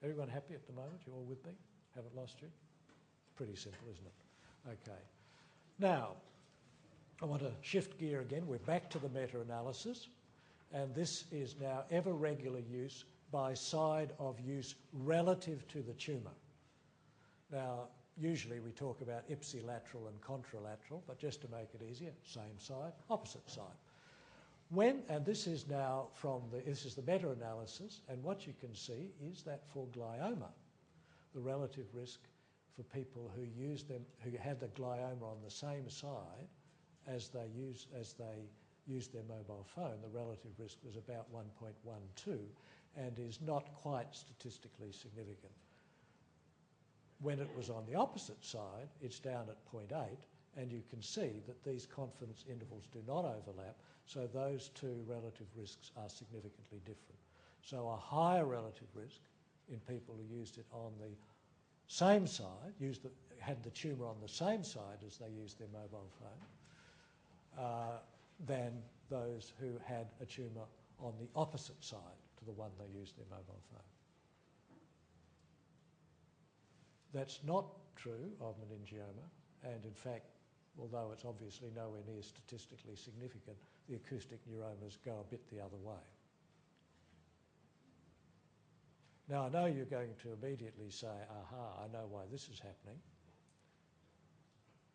Everyone happy at the moment? You all with me? Haven't lost you? Pretty simple, isn't it? Okay. Now, I want to shift gear again. We're back to the meta-analysis, and this is now ever regular use by side of use relative to the tumour. Now, usually we talk about ipsilateral and contralateral, but just to make it easier, same side, opposite side. And this is now this is the meta-analysis, and what you can see is that for glioma, the relative risk for people who had the glioma on the same side as they used their mobile phone, the relative risk was about 1.12 and is not quite statistically significant. When it was on the opposite side, it's down at 0.8, and you can see that these confidence intervals do not overlap, so those two relative risks are significantly different. So a higher relative risk in people who used it on the same side, had the tumour on the same side as they used their mobile phone, than those who had a tumour on the opposite side to the one they used their mobile phone. That's not true of meningioma, and in fact, although it's obviously nowhere near statistically significant, the acoustic neuromas go a bit the other way. Now, I know you're going to immediately say, aha, I know why this is happening.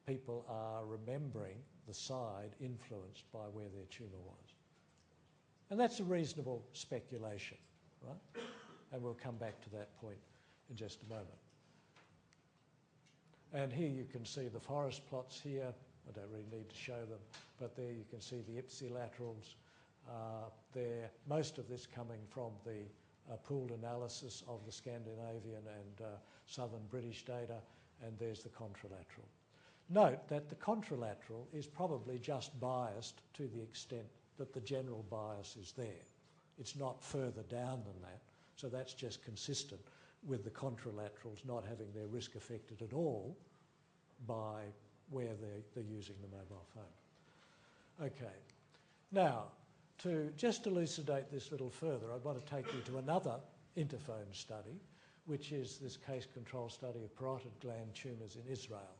People are remembering the side influenced by where their tumour was. And that's a reasonable speculation, right? And we'll come back to that point in just a moment. And here you can see the forest plots here. I don't really need to show them, but there you can see the ipsilaterals there. Most of this coming from the pooled analysis of the Scandinavian and southern British data, and there's the contralateral. Note that the contralateral is probably just biased to the extent that the general bias is there. It's not further down than that, so that's just consistent with the contralaterals not having their risk affected at all by where they're using the mobile phone. Okay, now to just elucidate this a little further, I want to take you to another interphone study, which is this case control study of parotid gland tumours in Israel.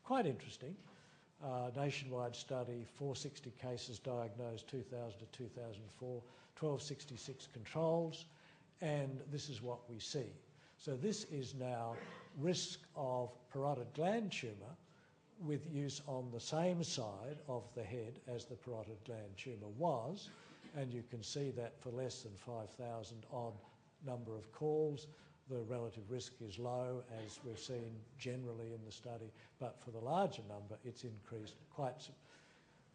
Quite interesting. Nationwide study, 460 cases diagnosed 2000 to 2004, 1266 controls, and this is what we see. So this is now risk of parotid gland tumour with use on the same side of the head as the parotid gland tumour was, and you can see that for less than 5,000 odd number of calls, the relative risk is low, as we've seen generally in the study, but for the larger number, it's increased quite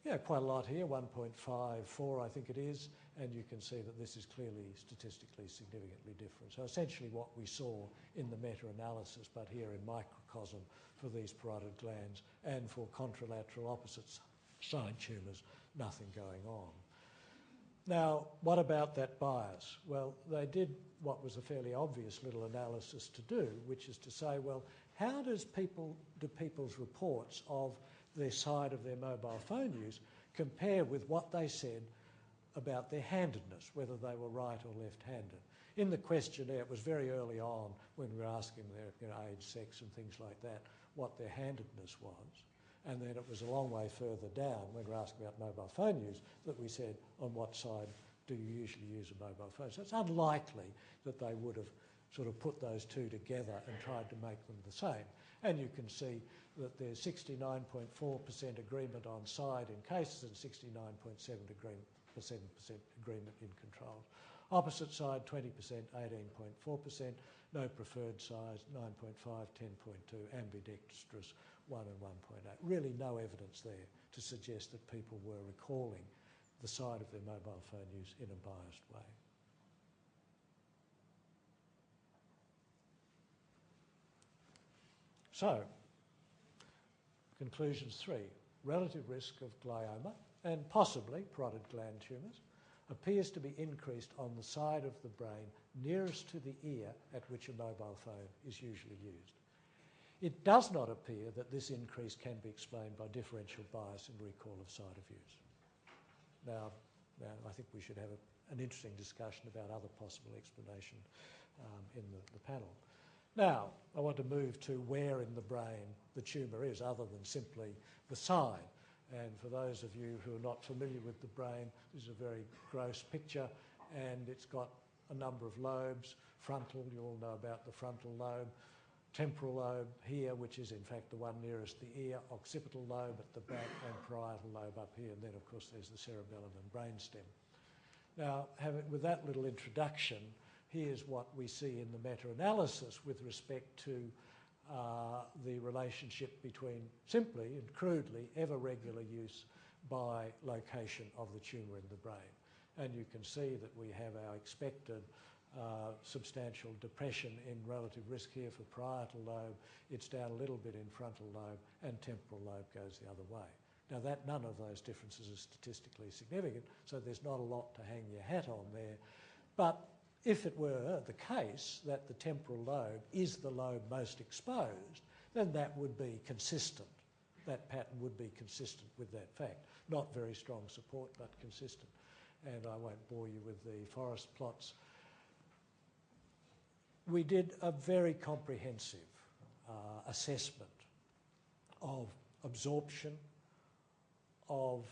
a lot here, 1.54 I think it is, and you can see that this is clearly statistically significantly different. So essentially what we saw in the meta-analysis, but here in microcosm for these parotid glands and for contralateral opposite side tumours, nothing going on. Now, what about that bias? Well, they did what was a fairly obvious little analysis to do, which is to say, well, how do people's reports of their side of their mobile phone use compare with what they said about their handedness, whether they were right or left-handed? In the questionnaire, it was very early on when we were asking their age, sex and things like that, what their handedness was. And then it was a long way further down when we were asking about mobile phone use that we said, on what side do you usually use a mobile phone? So it's unlikely that they would have sort of put those two together and tried to make them the same. And you can see that there's 69.4% agreement on side in cases and 69.7% agreement in controls. Opposite side, 20%, 18.4%, no preferred size, 9.5, 10.2, ambidextrous, 1 and 1.8. Really no evidence there to suggest that people were recalling the side of their mobile phone use in a biased way. So, conclusions 3. Relative risk of glioma and possibly parotid gland tumours appears to be increased on the side of the brain nearest to the ear at which a mobile phone is usually used. It does not appear that this increase can be explained by differential bias in recall of site of use. Now I think we should have an interesting discussion about other possible explanations in the panel. Now, I want to move to where in the brain the tumour is, other than simply the sign. And for those of you who are not familiar with the brain, this is a very gross picture, and it's got a number of lobes. Frontal, you all know about the frontal lobe. Temporal lobe here, which is in fact the one nearest the ear. Occipital lobe at the back, and parietal lobe up here. And then, of course, there's the cerebellum and brainstem. Now, with that little introduction, here's what we see in the meta-analysis with respect to the relationship between, simply and crudely, ever regular use by location of the tumour in the brain. And you can see that we have our expected substantial depression in relative risk here for parietal lobe. It's down a little bit in frontal lobe, and temporal lobe goes the other way. Now, none of those differences is statistically significant, so there's not a lot to hang your hat on there. But if it were the case that the temporal lobe is the lobe most exposed, then that would be consistent. That pattern would be consistent with that fact. Not very strong support, but consistent. And I won't bore you with the forest plots. We did a very comprehensive assessment of absorption of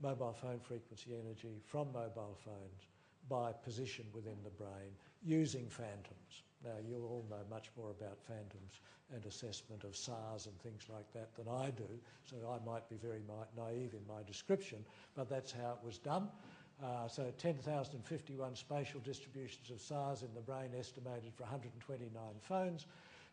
mobile phone frequency energy from mobile phones by position within the brain using phantoms. Now, you all know much more about phantoms and assessment of SARS and things like that than I do, so I might be very naive in my description, but that's how it was done. So 10,051 spatial distributions of SARS in the brain estimated for 129 phones.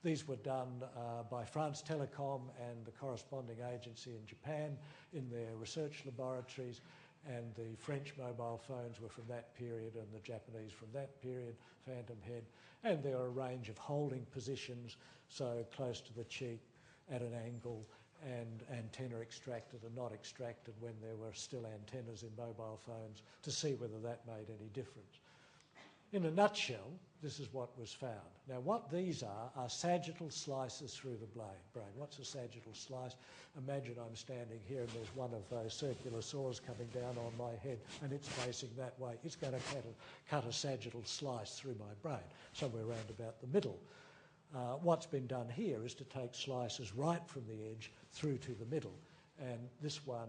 These were done by France Telecom and the corresponding agency in Japan in their research laboratories, and the French mobile phones were from that period and the Japanese from that period, phantom head. And there are a range of holding positions, so close to the cheek, at an angle, and antenna extracted and not extracted when there were still antennas in mobile phones, to see whether that made any difference. In a nutshell, this is what was found. Now, what these are sagittal slices through the brain. What's a sagittal slice? Imagine I'm standing here and there's one of those circular saws coming down on my head and it's facing that way. It's going to cut a sagittal slice through my brain, somewhere around about the middle. What's been done here is to take slices right from the edge through to the middle. And this one,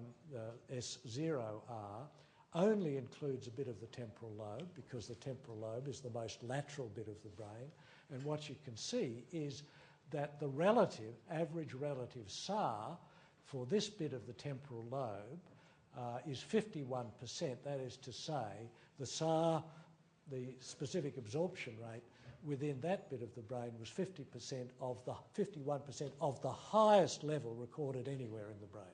S0R, only includes a bit of the temporal lobe, because the temporal lobe is the most lateral bit of the brain. And what you can see is that the average relative SAR for this bit of the temporal lobe is 51%. That is to say, the SAR, the specific absorption rate within that bit of the brain was 51% of the highest level recorded anywhere in the brain.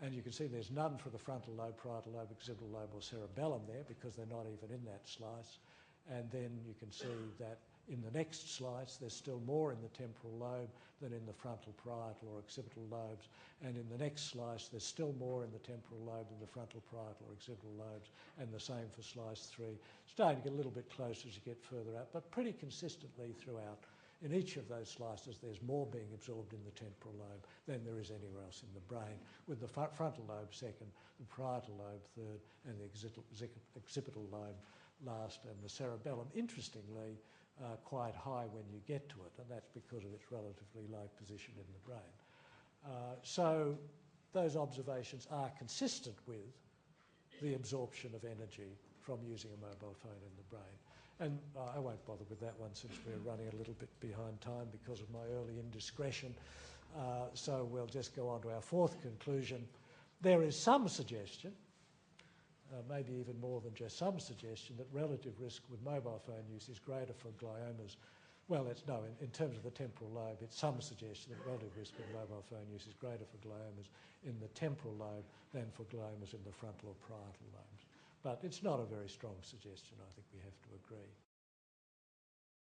And you can see there's none for the frontal lobe, parietal lobe, occipital lobe or cerebellum there, because they're not even in that slice. And then you can see that in the next slice there's still more in the temporal lobe than in the frontal, parietal or occipital lobes. And in the next slice there's still more in the temporal lobe than the frontal, parietal or occipital lobes, and the same for slice 3. Starting to get a little bit closer as you get further out, but pretty consistently throughout. In each of those slices, there's more being absorbed in the temporal lobe than there is anywhere else in the brain, with the frontal lobe second, the parietal lobe third, and the occipital lobe last, and the cerebellum, interestingly, quite high when you get to it, and that's because of its relatively low position in the brain. So those observations are consistent with the absorption of energy from using a mobile phone in the brain. And I won't bother with that one since we're running a little bit behind time because of my early indiscretion. So we'll just go on to our fourth conclusion. There is some suggestion, maybe even more than just some suggestion, that relative risk with mobile phone use is greater for gliomas. Well, in terms of the temporal lobe, it's some suggestion that relative risk with mobile phone use is greater for gliomas in the temporal lobe than for gliomas in the frontal or parietal lobes. But it's not a very strong suggestion, I think we have to agree.